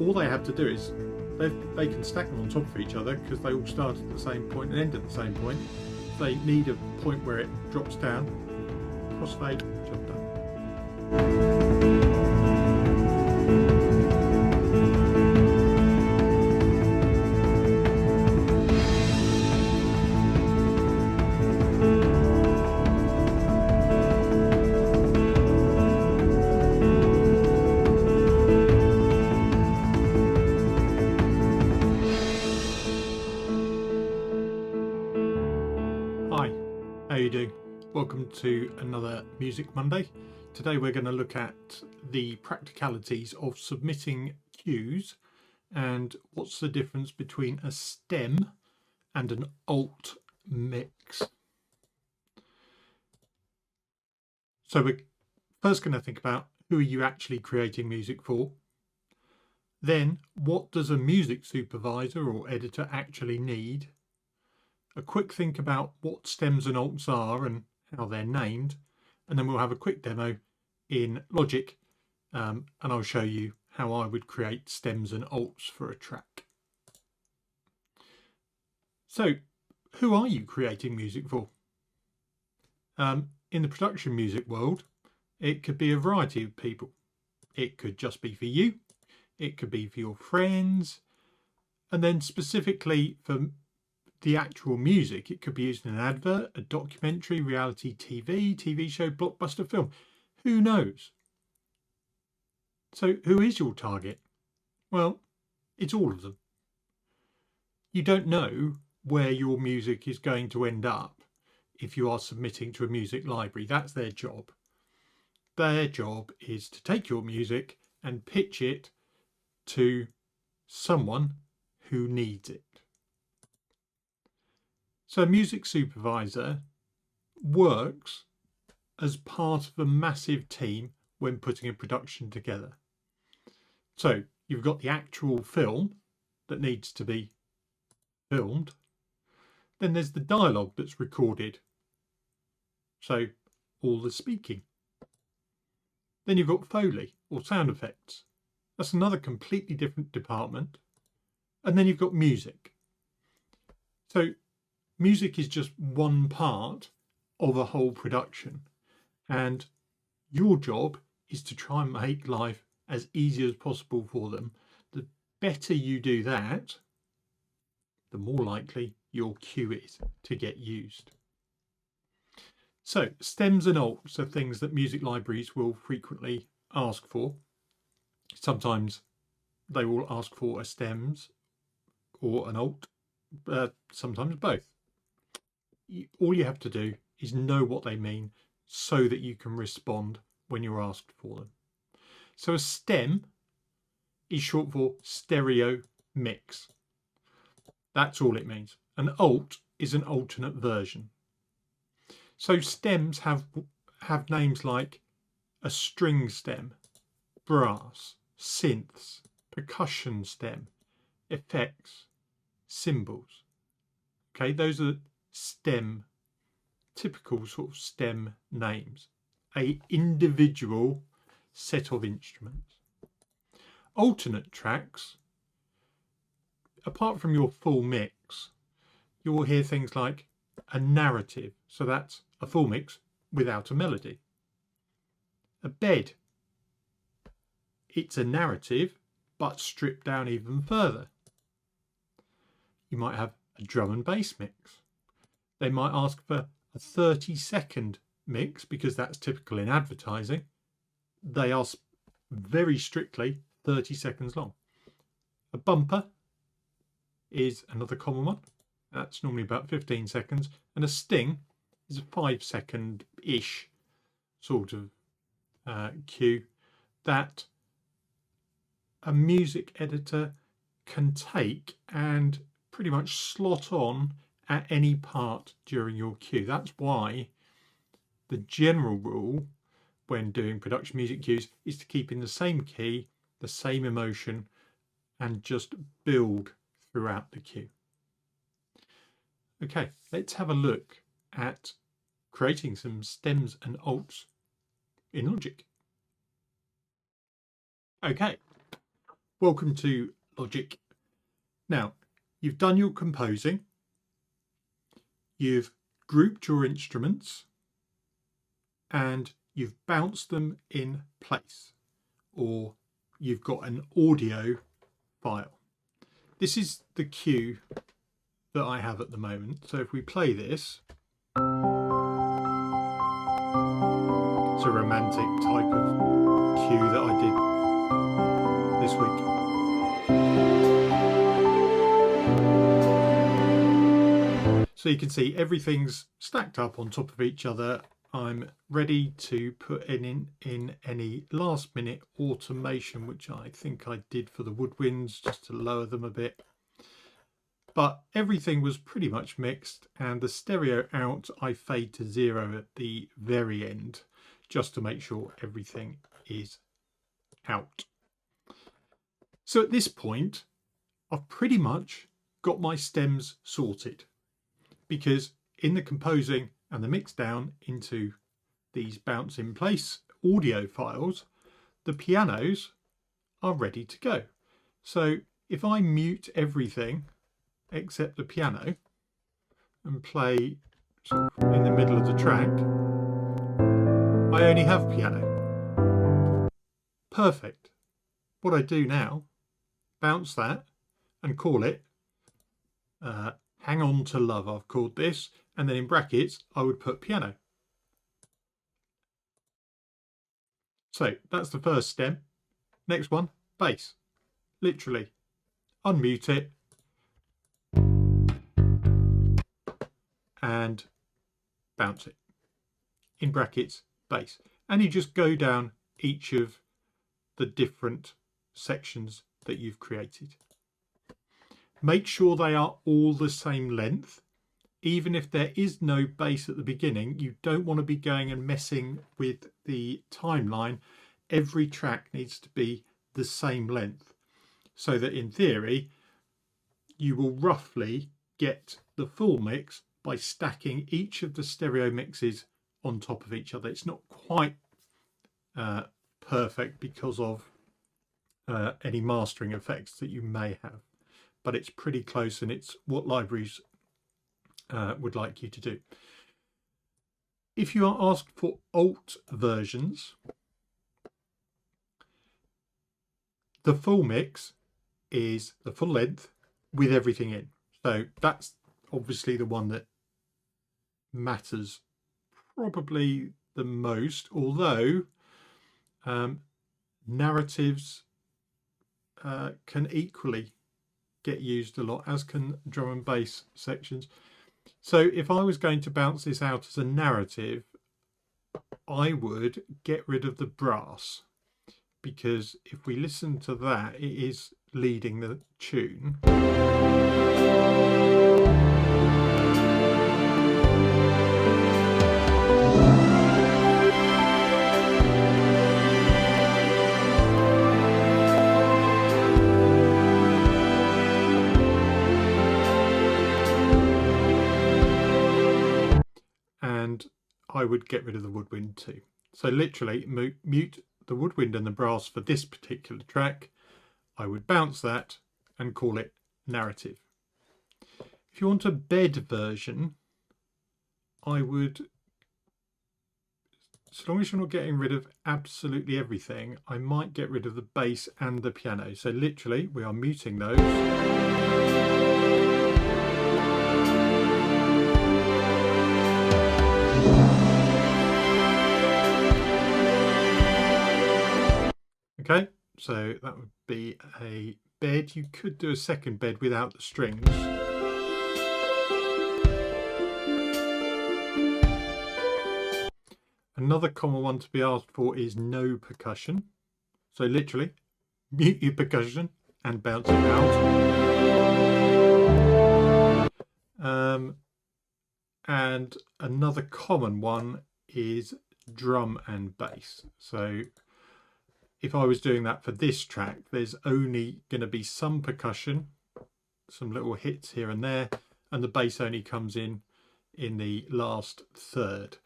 all they have to do is they can stack them on top of each other because they all start at the same point and end at the same point. If they need a point where it drops down, crossfade, job done. Hi, how are you doing? Welcome to another Music Monday. Today we're going to look at the practicalities of submitting cues and what's the difference between a stem and an alt mix. So we're first going to think about who are you actually creating music for. Then what does a music supervisor or editor actually need? A quick think about what stems and alts are and how they're named, and then we'll have a quick demo in Logic and I'll show you how I would create stems and alts for a track. So who are you creating music for? In the production music world, it could be a variety of people. It could just be for you, it could be for your friends, and then specifically for the actual music, it could be used in an advert, a documentary, reality TV show, blockbuster film. Who knows? So who is your target? Well, it's all of them. You don't know where your music is going to end up if you are submitting to a music library. That's their job. Their job is to take your music and pitch it to someone who needs it. So a music supervisor works as part of a massive team when putting a production together. So you've got the actual film that needs to be filmed. Then there's the dialogue that's recorded. So all the speaking. Then you've got Foley or sound effects. That's another completely different department. And then you've got music. So music is just one part of a whole production, and your job is to try and make life as easy as possible for them. The better you do that, the more likely your cue is to get used. So stems and alts are things that music libraries will frequently ask for. Sometimes they will ask for a stems or an alt, sometimes both. All you have to do is know what they mean so that you can respond when you're asked for them. So a stem is short for stereo mix. That's all it means. An alt is an alternate version. So stems have names like a string stem, brass, synths, percussion stem, effects, cymbals. Okay, those are stem, typical sort of stem names, a individual set of instruments. Alternate tracks, apart from your full mix, you will hear things like a narrative, so that's a full mix without a melody. A bed, it's a narrative but stripped down even further. You might have a drum and bass mix. They might ask for a 30-second mix because that's typical in advertising. They are very strictly 30 seconds long. A bumper is another common one. That's normally about 15 seconds. And a sting is a 5-second-ish sort of cue that a music editor can take and pretty much slot on at any part during your cue. That's why the general rule when doing production music cues is to keep in the same key, the same emotion, and just build throughout the cue. Okay, let's have a look at creating some stems and alts in Logic. Okay, Welcome to Logic. Now, you've done your composing, you've grouped your instruments, and you've bounced them in place, or you've got an audio file. This is the cue that I have at the moment. So if we play this, it's a romantic type of cue that I did this week. So you can see everything's stacked up on top of each other. I'm ready to put in any last minute automation, which I think I did for the woodwinds, just to lower them a bit. But everything was pretty much mixed, and the stereo out I fade to 0 at the very end, just to make sure everything is out. So at this point, I've pretty much got my stems sorted, because in the composing and the mix down into these bounce in place audio files, the pianos are ready to go. So if I mute everything except the piano and play sort of in the middle of the track, I only have piano. Perfect. What I do now, bounce that and call it Hang On to Love, I've called this, and then in brackets I would put piano. So that's the first stem. Next one, bass. Literally unmute it and bounce it. In brackets, bass. And you just go down each of the different sections that you've created. Make sure they are all the same length. Even if there is no bass at the beginning, you don't want to be going and messing with the timeline. Every track needs to be the same length, so that in theory you will roughly get the full mix by stacking each of the stereo mixes on top of each other. It's not quite perfect because of any mastering effects that you may have, but it's pretty close, and it's what libraries would like you to do. If you are asked for alt versions, the full mix is the full length with everything in. So that's obviously the one that matters probably the most, although narratives can equally get used a lot, as can drum and bass sections. So if I was going to bounce this out as a narrative, I would get rid of the brass, because if we listen to that, it is leading the tune. And I would get rid of the woodwind too. So literally mute the woodwind and the brass for this particular track. I would bounce that and call it narrative. If you want a bed version, I would, so long as you're not getting rid of absolutely everything, I might get rid of the bass and the piano. So literally we are muting those. Okay, so that would be a bed. You could do a second bed without the strings. Another common one to be asked for is no percussion. So literally, mute your percussion and bounce it out. And another common one is drum and bass. So if I was doing that for this track, there's only going to be some percussion, some little hits here and there, and the bass only comes in the last third.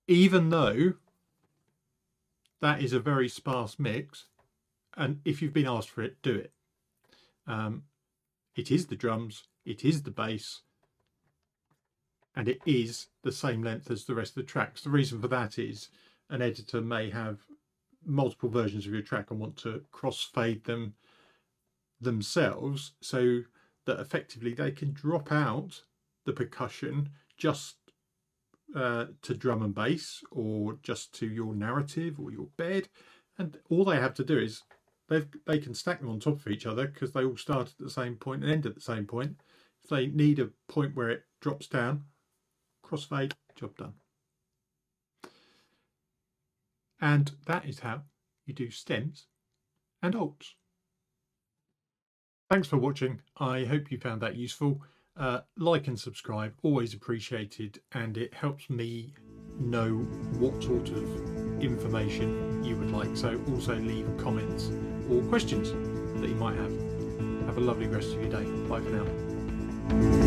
Even though that is a very sparse mix, and if you've been asked for it, do it. It is the drums, it is the bass, and it is the same length as the rest of the tracks. The reason for that is an editor may have multiple versions of your track and want to crossfade them themselves so that effectively they can drop out the percussion just to drum and bass, or just to your narrative or your bed, and all they have to do is they can stack them on top of each other because they all start at the same point and end at the same point. If they need a point where it drops down, crossfade, job done. And that is how you do stems and alts. Thanks for watching. I hope you found that useful. Like and subscribe, always appreciated, and it helps me know what sort of information you would like. So also leave comments or questions that you might have. Have a lovely rest of your day. Bye for now.